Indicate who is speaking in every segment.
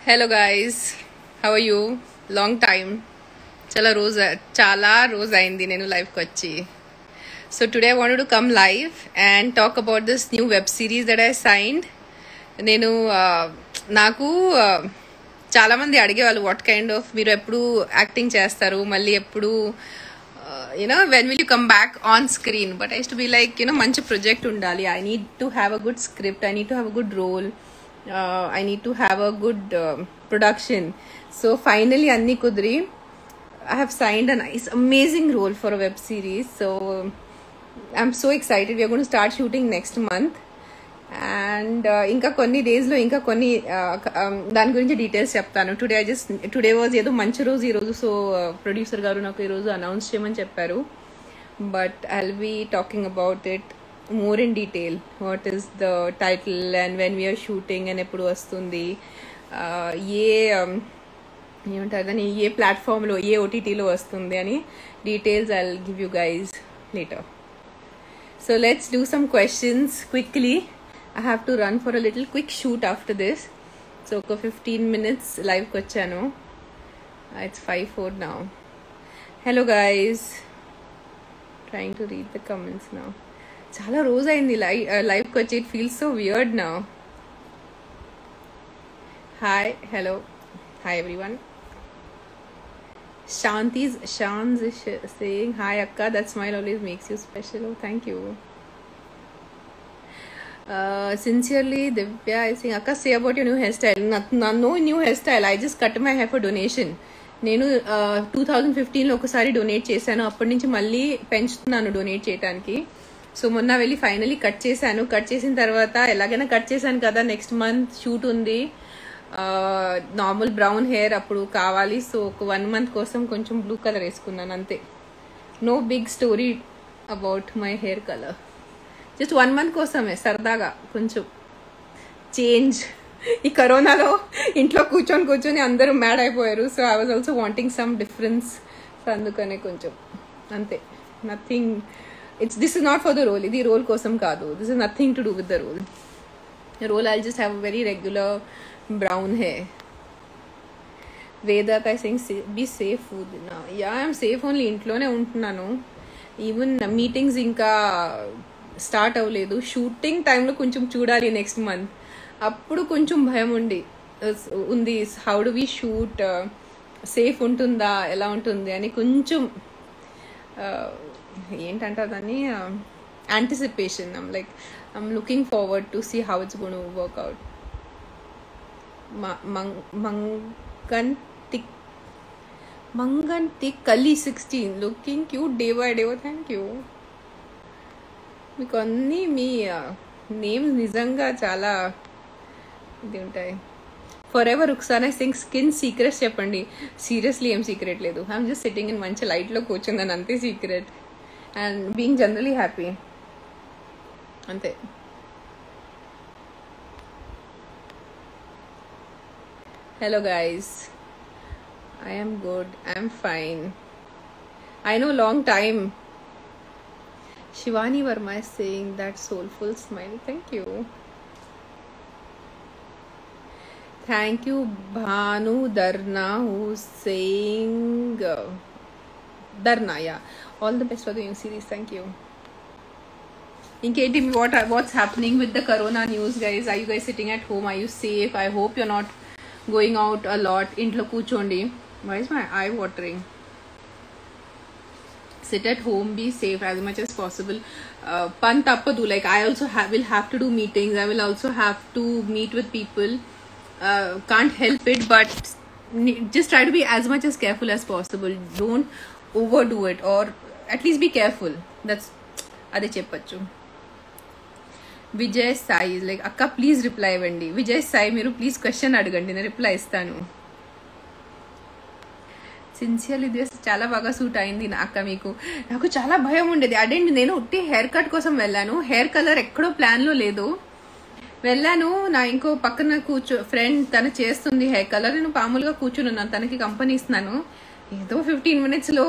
Speaker 1: Hello guys, how are you? Long time. చాలా రోజు అయింది నేను లైవ్కి వచ్చి. So today I wanted to come live and talk about this new web series that I signed. నేను నాకు చాలా మంది అడిగేవాళ్ళు వాట్ కైండ్ ఆఫ్ మీరు ఎప్పుడు యాక్టింగ్ చేస్తారు, మళ్ళీ ఎప్పుడు when will you come back on screen? But I used to be like, మంచి project ఉండాలి. I need to have a good script. I need to have a good role. I need to have a good production. So finally, Anni Kudri, I have signed a nice, amazing role for a web series. So I'm so excited. We are going to start shooting next month. And ఇంకా కొన్ని డేస్లో ఇంకా కొన్ని దాని గురించి details చెప్తాను. Today was ఏదో మంచి రోజు ఈరోజు. సో ప్రొడ్యూసర్ గారు నాకు ఈరోజు అనౌన్స్ చేయమని చెప్పారు. But I will be talking about it more in detail. What is the title and when we're shooting and ఎప్పుడు వస్తుంది, ఏమంటారు దాన్ని, ఏ ప్లాట్ఫామ్లో, ఏ ఓటీటీలో వస్తుంది అని details I will give you guys later. So let's do some questions quickly. I have to run for a little quick shoot after this. So 15 minutes live kochano. It's 5:04 now. Hello guys. Trying to read the comments now. Chala roza indi live kochi. It feels so weird now. Hi, hello. Hi everyone. Shans is saying hi akka, that smile always makes you special. Oh, thank you. Sincerely Divya is saying, akka, say about your new hairstyle. No new hairstyle, I just cut my hair for donation. నేను 2015లో ఒకసారి donate చేశాను. అప్పటి నుంచి మళ్ళీ పెంచుతున్నాను donate చేయడానికి. So మొన్న వెళ్ళి ఫైనలీ కట్ చేశాను. కట్ చేసిన తర్వాత ఎలాగైనా కట్ చేశాను కదా, నెక్స్ట్ మంత్ షూట్ ఉంది. నార్మల్ బ్రౌన్ హెయిర్ అప్పుడు కావాలి. సో ఒక 1 month కోసం కొంచెం బ్లూ కలర్ వేసుకున్నాను అంతే. No big story about my hair colour. Just 1 month కోసమే సరదాగా కొంచెం చేంజ్. ఈ కరోనాలో ఇంట్లో కూర్చొని అందరూ మ్యాడ్ అయిపోయారు. So I was also wanting some difference. So అందుకనే కొంచెం అంతే. Nothing, this is not for the role. ఇది రోల్ కోసం కాదు. This is nothing to do with the role. I just have very regular brown hair. వేదాత్ I sing be safe food. Yeah I'm safe, only ఇంట్లోనే ఉంటున్నాను. Even meetings ఇంకా start అవ్వలేదు. Shooting టైంలో కొంచెం చూడాలి నెక్స్ట్ మంత్. అప్పుడు కొంచెం భయం ఉంది. How do we shoot, safe ఉంటుందా, ఎలా ఉంటుంది అని కొంచెం ఏంటంటారు దాన్ని, anticipation. I'm looking forward to see how it's going to work out. మంగంతిక్ కలి 16 looking cute day by day. Thank you. మీకు అన్నీ మీ నేమ్స్ నిజంగా చాలా ఇది ఉంటాయి. For ever Ruksana Singh skin secrets చెప్పండి. సీరియస్లీ ఏం సీక్రెట్ లేదు. ఐఎమ్ జస్ట్ సిట్టింగ్ ఇన్ మంచి లైట్లో కూర్చుందని అంతే secret. And being generally happy అంతే. Hello guys, I am good. I'm fine. I know long time. Shivani Verma is saying that soulful smile. Thank you. Thank you Bhanu Darna who's saying Darna, yeah. All the best for the new series. Thank you. Inketi, what's happening with the corona news, guys? Are you guys sitting at home? Are you safe? I hope you're not going out a lot. Intlo kuchondi. Why is my eye watering? Sit at home, be safe as much as possible. Pan tappadu, like I also will have to do meetings. I will also have to meet with people. Can't help it, but just try to be as much as careful as possible. Don't overdo it, or at least be careful. That's ade cheppachu. Vijay Sai is like, akka please reply Vendi. Vijay Sai, మీరు please question అడగండి, నేను reply ఇస్తాను. Sincerely dress చాలా బాగా suit అయింది అక్క మీకు. నాకు చాలా భయం ఉండేది. అదేంటి, నేను ఉట్టి హెయిర్ కట్ కోసం వెళ్ళాను. హెయిర్ కలర్ ఎక్కడో ప్లాన్లో లేదు. వెళ్ళాను, నా ఇంకో పక్కన ఫ్రెండ్ తను చేస్తుంది హెయిర్ కలర్. నేను మామూలుగా కూర్చున్నాను, తనకి కంపెనీ ఇస్తున్నాను. ఏదో 15 minutesలో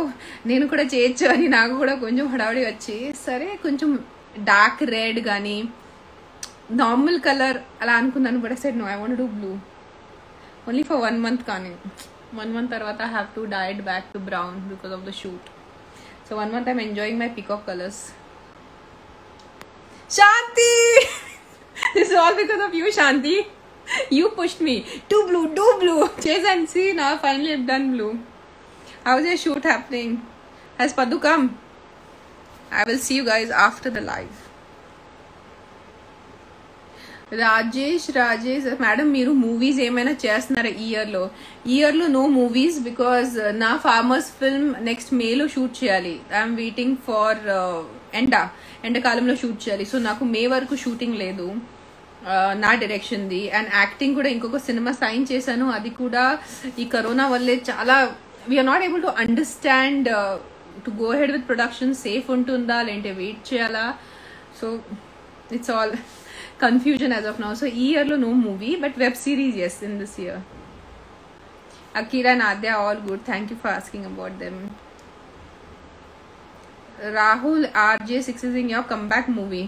Speaker 1: నేను కూడా చేయొచ్చు అని నాకు కూడా కొంచెం హడావిడి వచ్చి, సరే కొంచెం డార్క్ రెడ్ కానీ నార్మల్ కలర్ అలా అనుకున్నాను. But I said no, I want to do blue. Only for 1 month కానీ 1 month తర్వాత I have to dye it back to brown because of the shoot. So 1 month I'm enjoying my peacock colors. Shanti! This is all because of you, Shanti. You pushed me. Do blue. Chase and see, now finally I've done blue. How's your shoot happening? Has Paddu come? I will see you guys after the live. Rajesh madam మీరు movies ఏమైనా చేస్తున్నారా ఈ ఇయర్లో no movies because నా farmers film next మేలో shoot చేయాలి. I'm waiting for ఎండాకాలంలో shoot చేయాలి. సో నాకు మే వరకు షూటింగ్ లేదు నా డైరెక్షన్ది. అండ్ యాక్టింగ్ కూడా ఇంకొక సినిమా సైన్ చేశాను, అది కూడా ఈ కరోనా వల్లే చాలా we're not able to understand to go head with production safe ఉంటుందా లేదంటే వెయిట్ చేయాలా. So it's all confusion as of now. So year lo no movie but web series yes in this year. Akira and Adya all good, thank you for asking about them. Rahul RJ6 is in your comeback movie.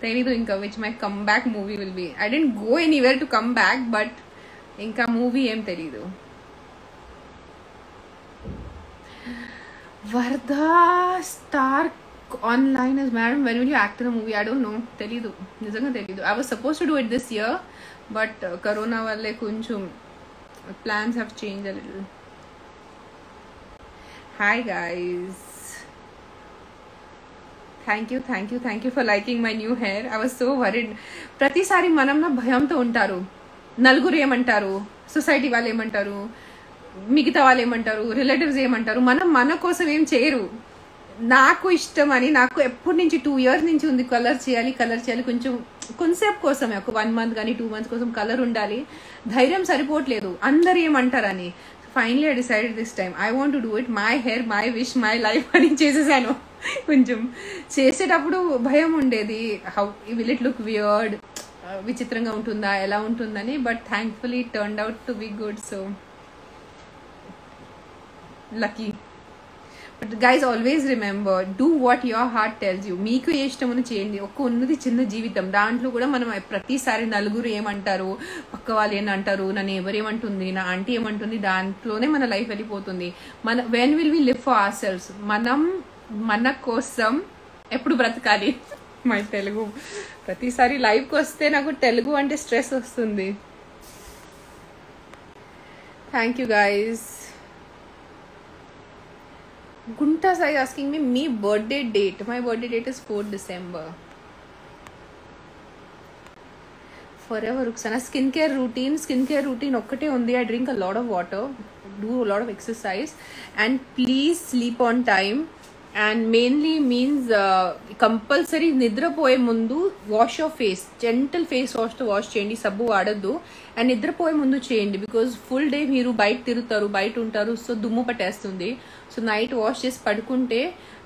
Speaker 1: Telidu inka which my comeback movie will be. I didn't go anywhere to come back but inka movie em telidu. Vardha star online is madam when will you act in a movie? I don't know, telidu nijanga telidu. I was supposed to do it this year but corona valle koncham plans have changed a little. Hi guys, thank you for liking my new hair. I was so worried. ప్రతిసారి మనం నా భయంతో ఉంటారు, నలుగురు ఏమంటారు, society వాళ్ళు ఏమంటారు, మిగతా వాళ్ళు ఏమంటారు, రిలేటివ్స్ ఏమంటారు. మనం మన కోసం ఏం చేయరు. నాకు ఇష్టం అని నాకు ఎప్పటి నుంచి 2 years నుంచి ఉంది కలర్ చేయాలి కొంచెంసేపు కోసమే, ఒక 1 month కానీ 2 months కోసం కలర్ ఉండాలి. ధైర్యం సరిపోవట్లేదు, అందరు ఏమంటారని. Finally I decided this time I want to do it, my hair my wish my life అని చేసేసాను. కొంచెం చేసేటప్పుడు భయం ఉండేది, how will it look weird, విచిత్రంగా ఉంటుందా ఎలా ఉంటుందని. But thankfully turned out to be good. So lucky. But guys always remember, do what your heart tells you. మీకు ఏ ఇష్టమని చేయండి. ఉన్నది చిన్న జీవితం, దాంట్లో కూడా మనం ప్రతిసారి నలుగురు ఏమంటారు, పక్క వాళ్ళు ఏమంటారు, నన్ను ఎవరేమంటుంది, నా ఆంటీ ఏమంటుంది, దాంట్లోనే మన లైఫ్ వెళ్ళిపోతుంది. When will we live for ourselves? మనం మన కోసం ఎప్పుడు బ్రతకాలి. మై తెలుగు ప్రతిసారి లైవ్కి వస్తే నాకు తెలుగు అంటే స్ట్రెస్ వస్తుంది. Thank you guys. Gunta Sai asking me birthday date. My birthday date is 4th December. Forever Ruxana. Skincare routine okkate undi. I drink a lot of water, do a lot of exercise, and please sleep on time. And mainly means compulsory నిద్రపోయే ముందు wash your face, gentle face wash తో wash చేయండి, సబ్బు వాడద్దు. And నిద్రపోయే ముందు చేయండి because full day మీరు బయట తిరుగుతారు, బయట ఉంటారు, సో దుమ్ము పట్టేస్తుంది. సో నైట్ వాష్ చేసి పడుకుంటే,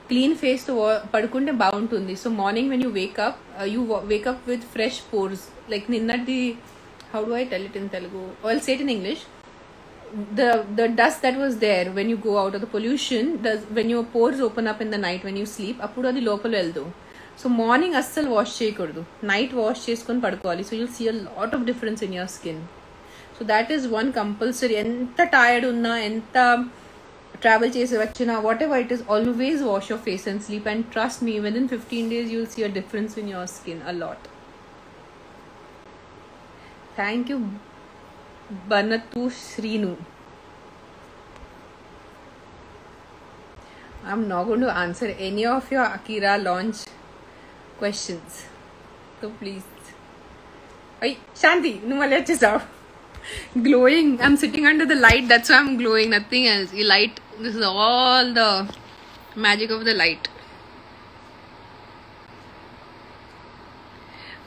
Speaker 1: క్లీన్ ఫేస్ తో పడుకుంటే బాగుంటుంది. So morning when you wake up with fresh pores. Like నిన్నటి, how do I tell it in Telugu, I'll say it in English. The dust that was there when you go out, of the pollution, when your pores open up in the night when you sleep, appudu adi lopala veldu. So morning assal wash cheyakudadu, night wash cheskoni padukovali. So you'll see a lot of difference in your skin. So that is one compulsory. Enta tired unna, enta travel chesi vachina, whatever it is, always wash your face and sleep. And trust me, within 15 days you'll see a difference in your skin, a lot. Thank you Banatu Srinu. I'm not going to answer any of your Akira launch questions. So please. Hey, Shanti, nu mali vachesao. Glowing. I'm sitting under the light, that's why I'm glowing, nothing else. The light, this is all the magic of the light.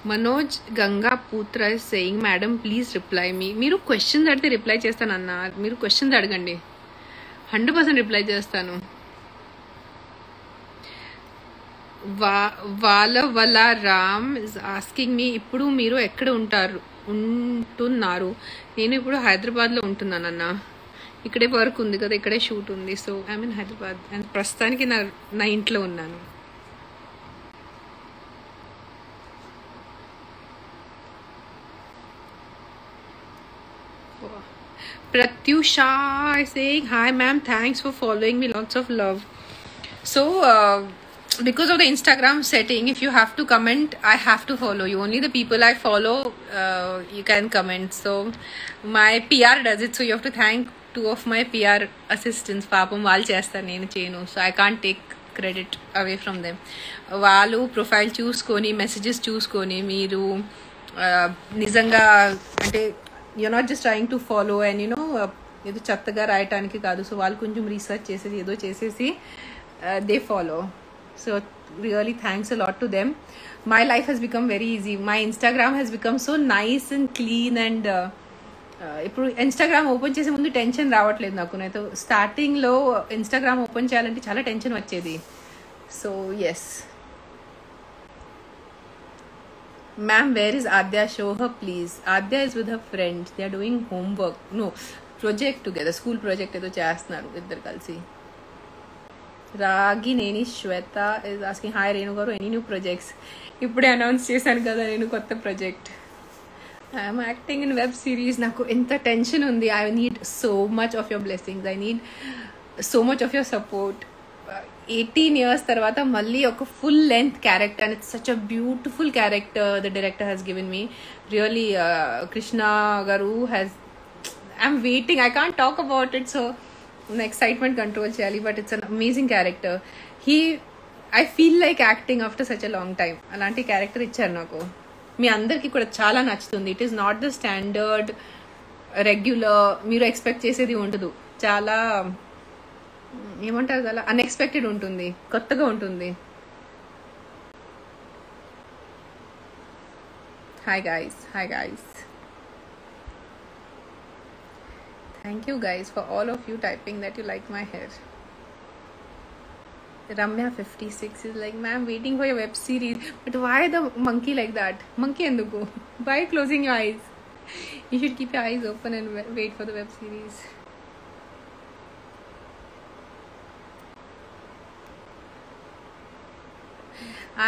Speaker 1: Manoj Ganga Putra is saying, madam please reply me. మీరు questions అడిగితే reply చేస్తాను అన్న, మీరు questions అడగండి, 100% reply చేస్తాను. వాళ్ళ Ram is asking me, ఇప్పుడు మీరు ఎక్కడ ఉంటున్నారు? నేను ఇప్పుడు హైదరాబాద్లో ఉంటున్నాను అన్న. ఇక్కడే వర్క్ ఉంది కదా, ఇక్కడే షూట్ ఉంది. So I mean Hyderabad, and ప్రస్తుతానికి నా ఇంట్లో ఉన్నాను. Pratyusha is saying, hi ma'am, thanks for following me, lots of love. So, because of the Instagram setting, if you have to comment, I have to follow you. Only the people I follow, you can comment. So, my PR does it. So, you have to thank two of my PR assistants. Papam వాళ్ళు చేస్తారు నేను చేయను. So, I can't take credit away from them. వాళ్ళు profile చూసుకొని messages చూసుకొని మీరు నిజంగా అంటే you're not just trying to follow and ఏదో చెత్తగా రాయటానికి కాదు. సో వాళ్ళు కొంచెం రీసెర్చ్ చేసేసి ఏదో చేసేసి they follow. So really thanks a lot to them. My life has become very easy. My Instagram has become so nice and clean and ఇప్పుడు ఇన్స్టాగ్రామ్ ఓపెన్ చేసే ముందు టెన్షన్ రావట్లేదు నాకు. నేను స్టార్టింగ్లో ఇన్స్టాగ్రామ్ ఓపెన్ చేయాలంటే చాలా టెన్షన్ వచ్చేది. So yes ma'am, where is Aadya? Show her please. Aadya is with her friend. They are doing homework. No, project together, school project ఏదో చేస్తున్నారు ఇద్దరు కలిసి. Ragineni Shweta is asking, hi Renu గారు, ఎనీ న్యూ ప్రాజెక్ట్స్? ఇప్పుడే అనౌన్స్ చేశాను కదా నేను కొత్త project. I'm acting in web series. నాకు ఎంత టెన్షన్ ఉంది. I need so much of your blessings. I need so much of your support. 18 years తర్వాత మళ్ళీ ఒక full length character, and it's such a beautiful character the director has given me. Really Krishna garu has, I'm waiting. I can't talk about it, so excitement control చేయాలి. But it's an amazing character. I feel like acting after such a long time. అలాంటి character ఇచ్చారు నాకు. మీ అందరికీ కూడా చాలా నచ్చుతుంది. It is not the standard regular మీరు ఎక్స్పెక్ట్ చేసేది ఉండదు. చాలా ఏమంటారు కదా, అన్ఎక్స్పెక్టెడ్ ఉంటుంది, కొత్తగా ఉంటుంది. Hi guys, hi guys. Thank you guys for all of you typing that you like my hair. Ramya 56 is like, ma'am, waiting for your web series. But why the monkey like that? Monkey enduku? Why closing your eyes? You should keep your eyes open and wait for the web series.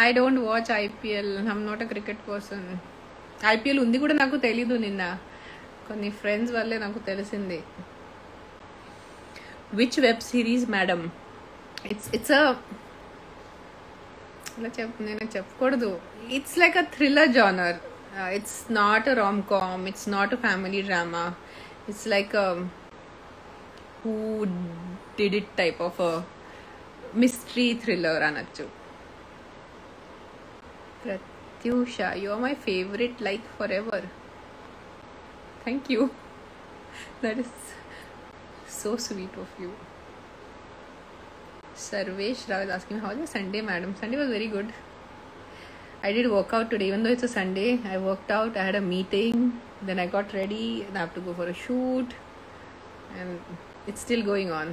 Speaker 1: I don't watch IPL. I'm not a cricket person. IPL ఉంది కూడా నాకు తెలీదు. నిన్న కొన్ని friends వల్లే నాకు తెలిసింది. Which web series, madam? It's a నేను చెప్పకూడదు. It's like a thriller genre. It's not a rom-com. It's not a family drama. It's like a who did it type of a mystery thriller అనొచ్చు. Pratyusha, you're my favorite like forever. Thank you. That is so sweet of you. Sarvesh Rao is asking, how was your Sunday, madam? Sunday was very good. I did workout today, even though it's a Sunday. I worked out, I had a meeting, then I got ready, and I have to go for a shoot, and it's still going on.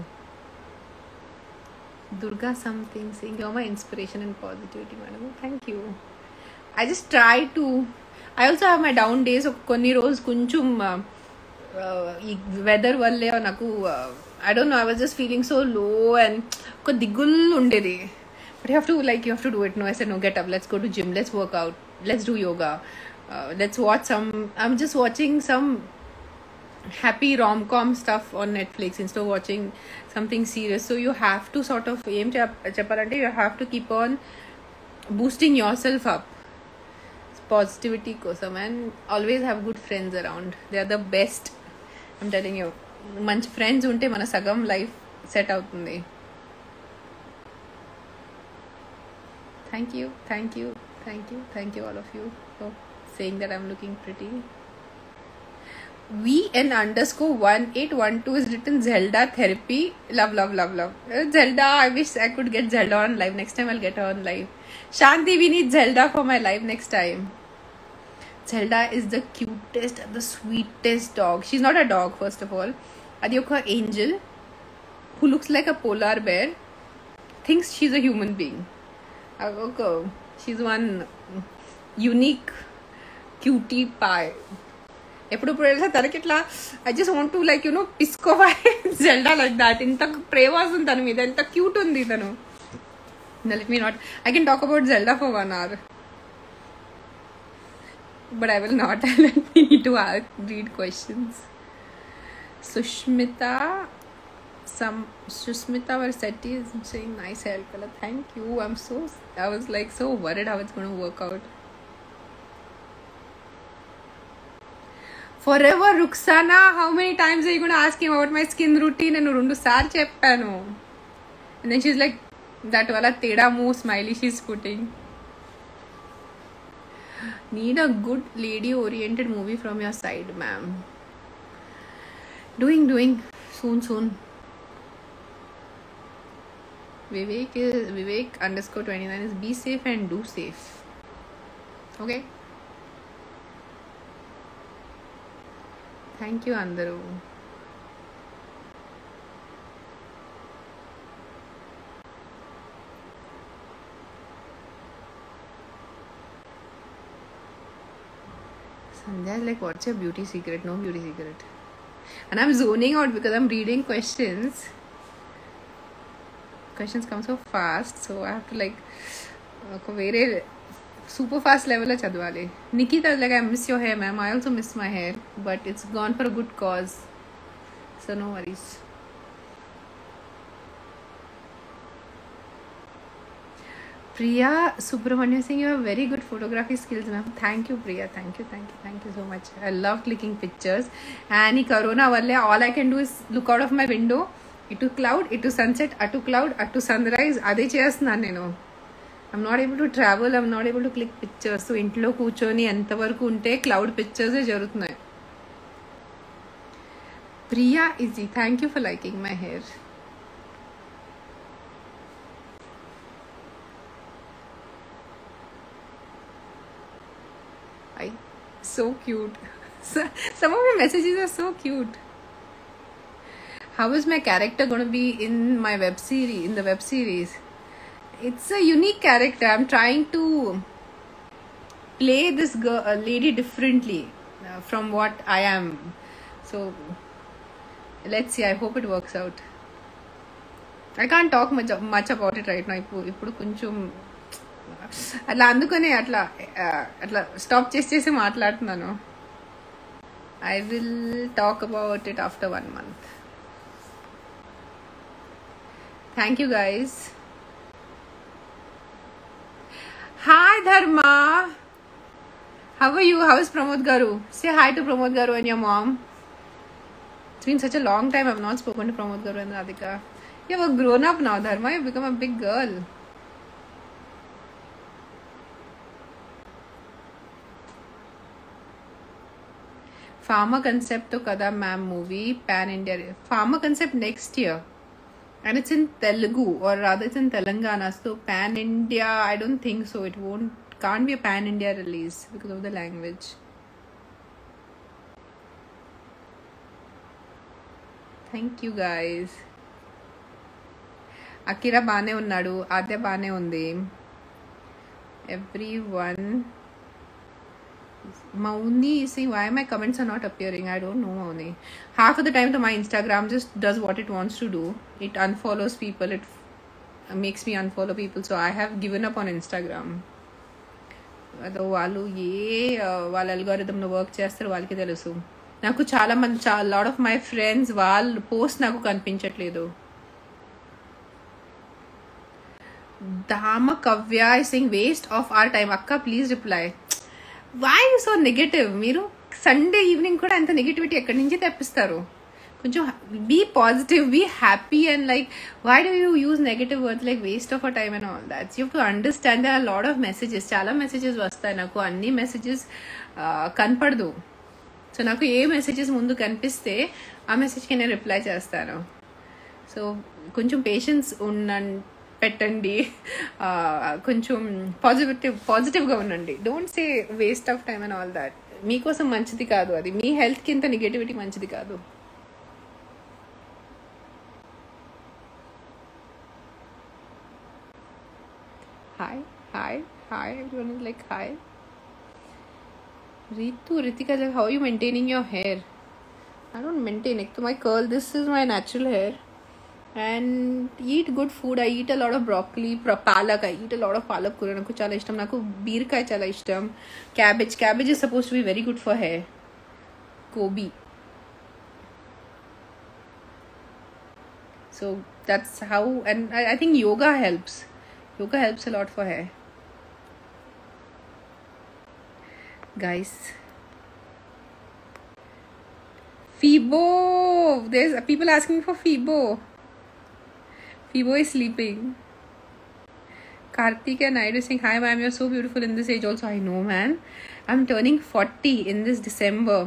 Speaker 1: Durga something saying, you're my inspiration and positivity, madam. Thank you. I just try to, I also have my down days. కొన్ని రోజు కొంచెం ఈ weather వల్లే నాకు I don't know, I was just feeling so low and ఒక దిగులు ఉండేది. But you have to do it. No, I said, no, get up, let's go to gym, let's work out, let's do yoga, let's watch some, I'm just watching some happy rom-com stuff on Netflix instead of watching something serious. So you have to sort of aim చెప్పాలంటే you have to keep on boosting yourself up positivity కోసం, and always have good friends around. They are the best. I'm telling you, మంచి friends ఉంటే మన సగం life set అవుతుంది. Thank you, thank you, thank you, thank you all of you for saying that I'm looking pretty. VN_1812 is written Zelda therapy. Love, love, love, love. Zelda, I wish I could get Zelda on live. Next time I'll get her on live. Shanti, we need Zelda for my live next time. Zelda is the cutest and the sweetest dog. She's not a dog, first of all. Adioka angel who looks like a polar bear thinks she's a human being. Okay. She's one unique cutie pie. ఎప్పుడప్పుడు వెళ్తే తనకి ఇట్లా I just want to like పిసుకోవాలి Zelda like that. ఇంత ప్రేమాస్ ఉంది తన మీద, ఎంత క్యూట్ ఉంది తను. Let me not, I can talk about Zelda for 1 hour. But I will not. I need to read questions. Sushmita Varsetti is saying nice hair color. Thank you. I was like so worried how it's going to work out. Forever Ruxana, how many times are you going to ask him about my skin routine? And rundu sar cheppanu. And then she's like, that wala teda moo smiley she's putting. Need a good lady oriented movie from your side, ma'am. Doing soon. Vivek _29 is be safe and do safe. Okay. Thank you, Andaru. Sandhya is like, what's your beauty secret? No beauty secret. And I'm zoning out because I'm reading questions. Questions come so fast, so I have to like very super fast level of chadwali. Nikita is like, I miss your hair, ma'am. I also miss my hair, but it's gone for a good cause, so no worries. Priya Subramanya saying you have very good photography skills, ma'am. Thank you, Priya. Thank you so much. I love clicking pictures. And in Corona valle, all I can do is look out of my window. Itu cloud, itu sunset, atu cloud, atu sunrise. Ade chestunnan nenu. I'm not able to travel. I'm not able to click pictures. So intlo కూర్చొని ఎంతవరకు ఉంటే cloud pictures జరుగుతున్నాయి. Priya Izzy, thank you for liking my hair. So cute. Some of your messages are so cute. How is my character going to be in my web series? It's a unique character. I'm trying to play this lady differently from what I am. So let's see. I hope it works out. I can't talk much about it right now. ఇప్పుడు కొంచెం అట్లా అందుకనే అట్లా stop చేసి మాట్లాడుతున్నాను. I will talk about it after 1 month. Thank you guys. Hi Dharma. How are you? How is Pramod Garu? Say hi to Pramod Garu and your mom. It's been such a long time I've not spoken to Pramod Garu and Radhika. You have grown up now, Dharma. You've become a big girl. Farmer Concept to kada ma'am movie pan India. Farmer Concept next year, and it's in Telugu, or rather it's in Telangana. So pan India, I don't think so. Can't be a pan India release because of the language. Thank you guys. Akira baane unnadu, Adya baane undi. Everyone. Mauni is saying, why my comments are not appearing? I don't know, Mauni. Half of the time to my Instagram just does what it wants to do. It unfollows people. It makes me unfollow people. So I have given up on Instagram. వాళ్ళు వాళ్ళ అల్గారిథంలో work చేస్తారు, వాళ్ళకి తెలుసు. నాకు చాలా మంది lot of my friends వాళ్ళ post నాకు కనిపించట్లేదు. Dhama Kavya is saying waste of our time. అక్క please reply. Why you so negative? మీరు సండే ఈవినింగ్ కూడా అంత నెగిటివిటీ ఎక్కడి నుంచి తెప్పిస్తారు? కొంచెం be positive, be happy and like why do you use negative words like waste of a time and all that? You to understand there are lot of messages. చాలా messages వస్తాయి, నాకు అన్ని మెసేజెస్ కనపడదు. So నాకు ఏ messages ముందు కనిపిస్తే ఆ మెసేజ్కి నేను రిప్లై చేస్తాను. సో కొంచెం పేషెన్స్ పెట్టండి, కొంచెం పాజిటివ్గా ఉండండి. Don't say waste of time and all that. మీకోసం మంచిది కాదు అది, మీ హెల్త్కి ఇంత నెగటివిటీ మంచిది కాదు. Hi everyone is like hi. Ritika, how are you maintaining your hair? I don't maintain it. My curl, this is my natural hair. And eat good food. I eat a lot of broccoli, palak. I eat a lot of palak kura. Naku chala ishtam. Naku beerkai chala ishtam. Cabbage is supposed to be very good for hair. Gobi. So that's how, and I think yoga helps. Yoga helps a lot for hair. Guys, Fibo, there's people asking for Fibo. Fibo is sleeping. Karthika Naidu saying, hi ma'am, you're so beautiful in this age also. I know, man. I'm turning 40 in this December.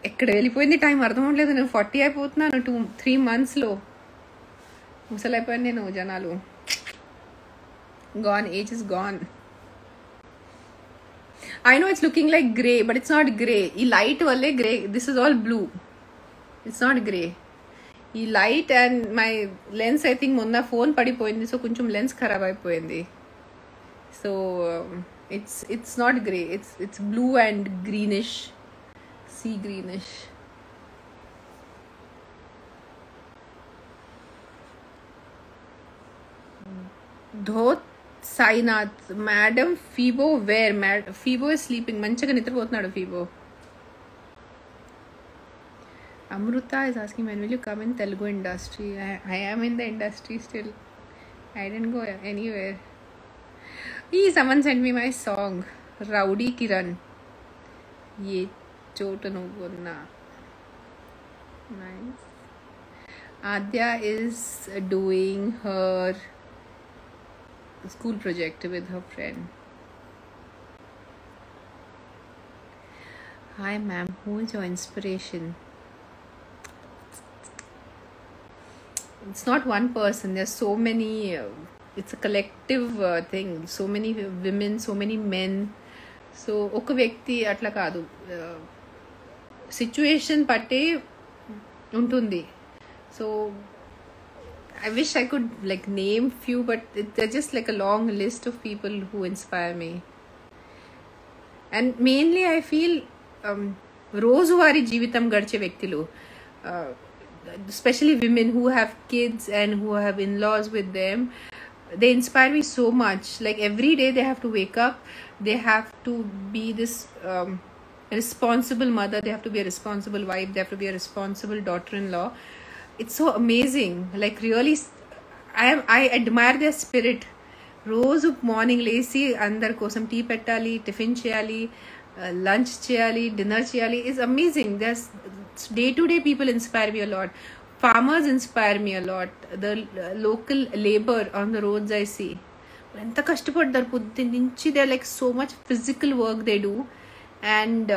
Speaker 1: ఎక్కడ వెళ్ళిపోయింది time అర్థం అవ్వట్లేదు. నేను 40 అయిపోతున్నాను 2-3 monthsలో. ముసలైపోయాను నేను. జనాలు gone, age is gone. I know it's looking like grey, but it's not grey. ఈ light వల్లే grey. This is all blue. It's not grey. ఈ light and my lens I think మొన్న ఫోన్ పడిపోయింది, సో కొంచెం lens ఖరాబ్ అయిపోయింది. So it's not grey, it's blue and greenish, see greenish. ధోత్ Sainath, madam Phoebo where? Phoebo is sleeping. మంచిగా నిద్రపోతున్నాడు ఫీబో. Amruta is asking, when will you come in Telugu industry? I am in the industry still. I didn't go anywhere. Someone sent me my song, Rowdy Kiran. Ye chota novunna. Nice. Adya is doing her school project with her friend. Hi ma'am, who is your inspiration? It's not one person. There's so many. It's a collective thing. So many women, so many men. So oka vyakti atla kaadu. Situation patte untundi. So I wish I could like name few, but they're just like a long list of people who inspire me. And mainly I feel రోజువారీ జీవితం గడిచే వ్యక్తులు, especially women who have kids and who have in-laws with them, they inspire me so much. Like every day they have to wake up, they have to be this responsible mother, they have to be a responsible wife, they have to be a responsible daughter-in-law. It's so amazing. Like really I admire their spirit. రోజు morning లేసి అందరి కోసం tea పెట్టాలి, tiffin చేయాలి, lunch చేయాలి, dinner చేయాలి. It's amazing. There's day to day people inspire me a lot. Farmers inspire me a lot. The local labour on the roads I see ఎంత కష్టపడతారు పొద్దు నుంచి. They like so much physical work they do. And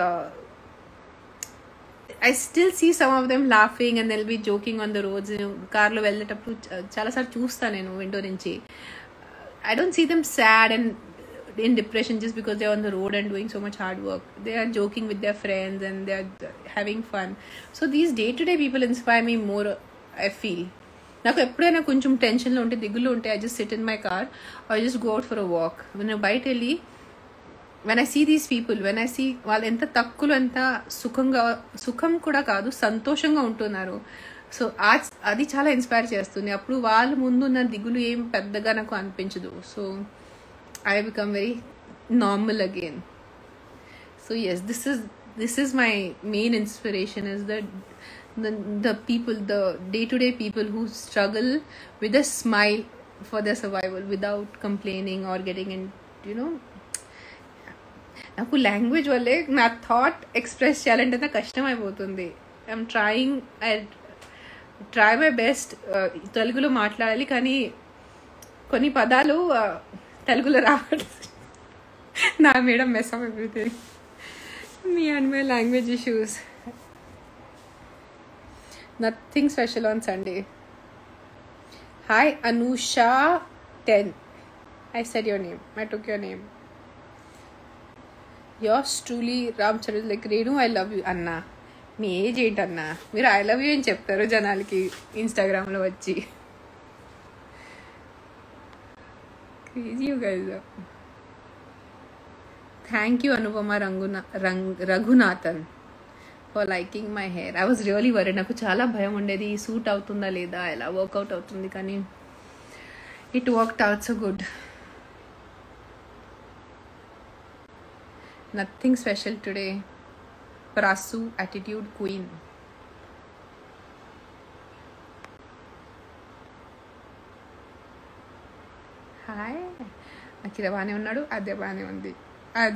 Speaker 1: I still see some of them laughing and they'll be joking on the roads. కార్లో వెళ్ళేటప్పుడు చాలాసార్లు చూస్తాను నేను window నుంచి. I don't see them sad and in depression just because they're on the road and doing so much hard work. They are joking with their friends and they're having fun. So these day-to-day people inspire me more, I feel. నాకు ఎప్పుడైనా కొంచెం టెన్షన్లో ఉంటే, దిగులు ఉంటే, I just sit in my car or I just go out for a walk. నేను బయట వెళ్ళి when I see these people, when I see వాళ్ళు ఎంత తక్కువలో ఎంత సుఖం కూడా కాదు సంతోషంగా ఉంటున్నారు. సో అది చాలా ఇన్స్పైర్ చేస్తుంది. అప్పుడు వాళ్ళ ముందున్న దిగులు ఏం పెద్దగా నాకు అనిపించదు. So I become very normal again. So yes, this is my main inspiration, is the people, the day-to-day people who struggle with a smile for their survival without complaining or getting in, నాకు language వల్లే నా thought express చేయాలంటే నాకు కష్టం అయిపోతుంది. I'm try my best తెలుగులో మాట్లాడాలి, కానీ కొన్ని పదాలు తెలుగులో రావట్లేదు. నా madam mess of everything. Me and my language issues. Nothing special on Sunday. Hi Anusha 10. I said your name. I took your name. Yours truly, Ram Charan, like Renu, I love you. అన్నా మీ age ఏంటన్నా? మీరు I love you అని చెప్తారు జనాలకి ఇన్స్టాగ్రామ్లో వచ్చి. Crazy you guys. Thank you Anupama Raghunathan for liking my hair. I was really worry. నాకు చాలా భయం ఉండేది సూట్ అవుతుందా లేదా, ఎలా వర్కౌట్ అవుతుంది, కానీ it worked out so good. Nothing special today. Prasu, attitude queen. Hi Akhila బాగానే ఉన్నాడు, అదే బాగానే ఉంది.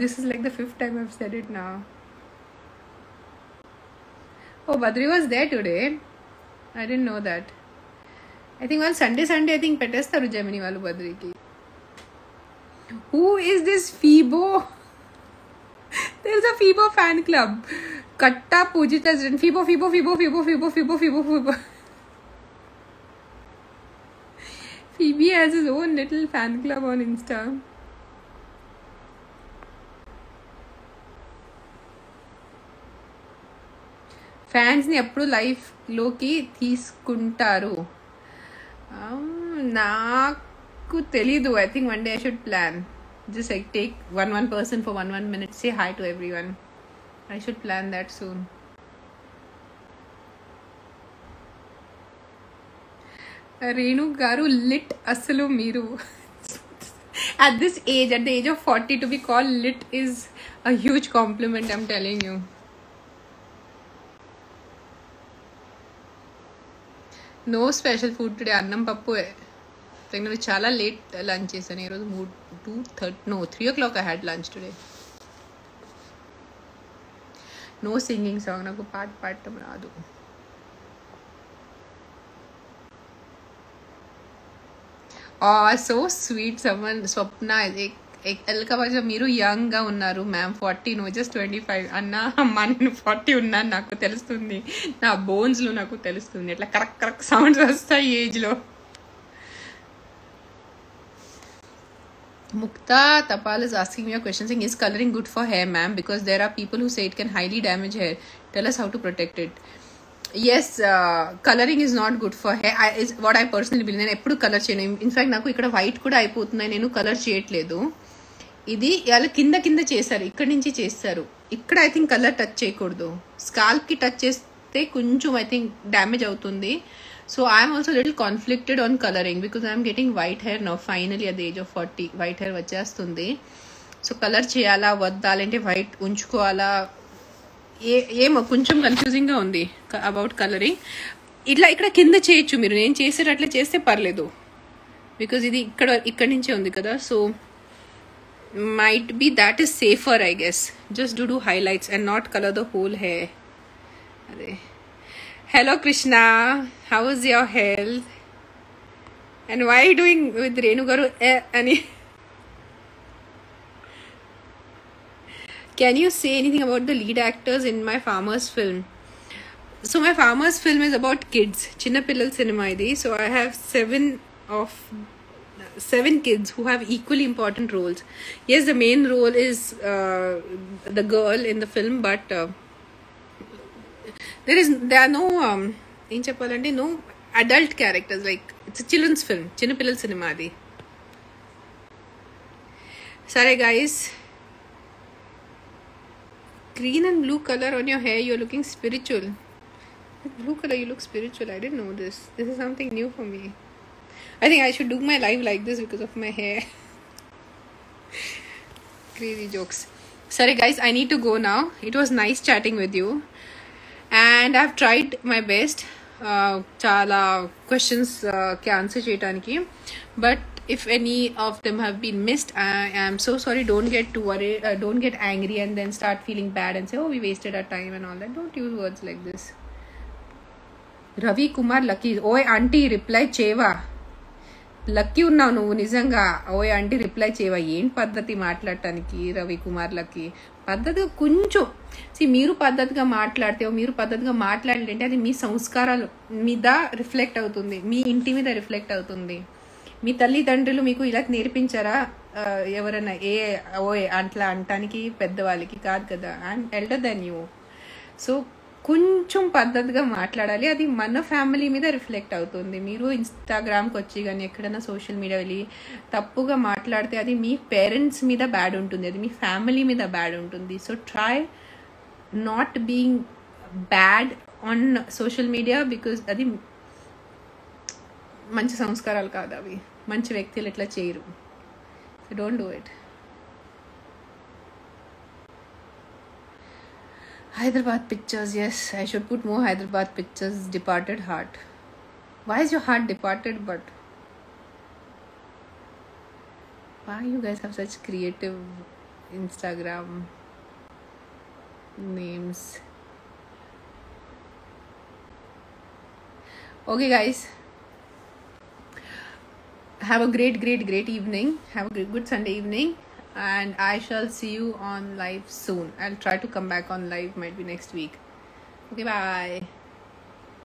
Speaker 1: This is like the 5th time I've said it now. Oh, Badri was there today. I didn't know that. I think on Sunday I think పెట్టేస్తారు Gemini వాళ్ళు బద్రికి. Who is this Fibo? There's a Fibo fan club. Katta Pujita Fibo. Phoebe has his own little fan club on Insta. ఫ్యాన్స్ని ఎప్పుడు లైఫ్లోకి తీసుకుంటారు? నాకు తెలీదు. I think one day I should plan. Just like take one person for one minute, say hi to everyone. I should plan that soon. Renu గారు lit అసలు మీరు. At this age, at the age of 40, to be called lit is a huge compliment, I'm telling you. No special food today. అన్నం పప్పు. నేను చాలా late lunch చేశాను ఈరోజు. 3 o'clock I had lunch today. No singing song. నాకు పాట పాడటం రాదు. So sweet. Someone Swapna ఎల్కవాజ మీరు యంగ్ గా ఉన్నారు మ్యామ్. 40 నో జస్ట్ 25 అన్నా. అమ్మా నేను 40 ఉన్నాను, నాకు తెలుస్తుంది. నా బోన్స్ లో నాకు తెలుస్తుంది. ఇట్లా కరెక్ట్ సౌండ్స్ వస్తాయి ఏజ్ లో. Mukta Tapal is asking me a question saying, is coloring good for hair, ma'am? Because there are people who say it can highly damage hair. Tell us how to protect it. Yes, coloring is not good for hair. Is what I personally believe. నేను ఎప్పుడు colour చేయను. In fact నాకు ఇక్కడ white కూడా అయిపోతున్నాయి, నేను colour చేయట్లేదు. ఇది వాళ్ళు కింద చేస్తారు, ఇక్కడ నుంచి చేస్తారు. ఇక్కడ ఐ థింక్ కలర్ టచ్ చేయకూడదు. స్కాల్ప్ కి టచ్ చేస్తే కొంచెం ఐ థింక్ డ్యామేజ్ అవుతుంది. So I am also a little conflicted on coloring because I am getting white hair now. Finally at the age of 40 white hair వచ్చేస్తుంది. So colour చేయాలా వద్దా, లేదంటే white ఉంచుకోవాలా, ఏమో కొంచెం కన్ఫ్యూజింగ్ గా ఉంది అబౌట్ కలరింగ్. ఇక్కడ కింద చేయొచ్చు మీరు. నేను చేసేటట్లే చేస్తే పర్లేదు, బికాజ్ ఇది ఇక్కడ నుంచే ఉంది కదా. So might be that is safer, I guess. Just do highlights and not color the whole hair. Hello Krishna, how is your health? And why are you doing with Renu Garu? Can you say anything about the lead actors in my Farmers film? So my Farmers film is about kids. Chinna Pillal cinema idi. So I have 7 kids who have equally important roles. Yes, the main role is the girl in the film, but there are no no adult characters. Like it's a children's film. Chinna Pillal cinema adi. Sorry guys. Green and blue color on your hair, you're looking spiritual. With blue color you look spiritual. I didn't know this. This is something new for me. I think I should do my live like this because of my hair. Crazy jokes. Sorry guys, I need to go now. It was nice chatting with you. And I've tried my best. Chala questions ki answer cheyadaniki. But if any of them have been missed, I am so sorry. Don't get too worried. Don't get angry and then start feeling bad and say, oh, we wasted our time and all that. Don't use words like this. Ravi Kumar Lucky. Oi auntie, reply cheva. Lucky ఉన్నావు నువ్వు నిజంగా. ఓయ్ అంటే reply చేయవా? ఏం పద్ధతి మాట్లాడటానికి రవి కుమార్లకి? పద్ధతిగా కొంచెం మీరు పద్ధతిగా మాట్లాడితే, మీరు పద్ధతిగా మాట్లాడాలంటే అది మీ సంస్కారాల మీద రిఫ్లెక్ట్ అవుతుంది, మీ ఇంటి మీద రిఫ్లెక్ట్ అవుతుంది. మీ తల్లిదండ్రులు మీకు ఇలా నేర్పించారా? ఎవరైనా ఓయ్ అట్లా అంటానికి పెద్దవాళ్ళకి కాదు కదా. I'm elder than you. So కొంచెం పద్ధతిగా మాట్లాడాలి. అది మన ఫ్యామిలీ మీద రిఫ్లెక్ట్ అవుతుంది. మీరు ఇన్స్టాగ్రామ్కి వచ్చి కానీ ఎక్కడైనా సోషల్ మీడియా వెళ్ళి తప్పుగా మాట్లాడితే అది మీ పేరెంట్స్ మీద బ్యాడ్ ఉంటుంది, అది మీ ఫ్యామిలీ మీద బ్యాడ్ ఉంటుంది. So try not being bad on social media, because అది మంచి సంస్కారాలు కాదు, అవి మంచి వ్యక్తులు ఎట్లా చేయరు. So don't do it. Hyderabad pictures, yes, I should put more Hyderabad pictures. Departed heart. Why is your heart departed? But Why you guys have such creative Instagram names? Okay, guys. Have a great evening. Have a good Sunday evening. And I shall see you on live soon. I'll try to come back on live, might be next week. Okay, bye.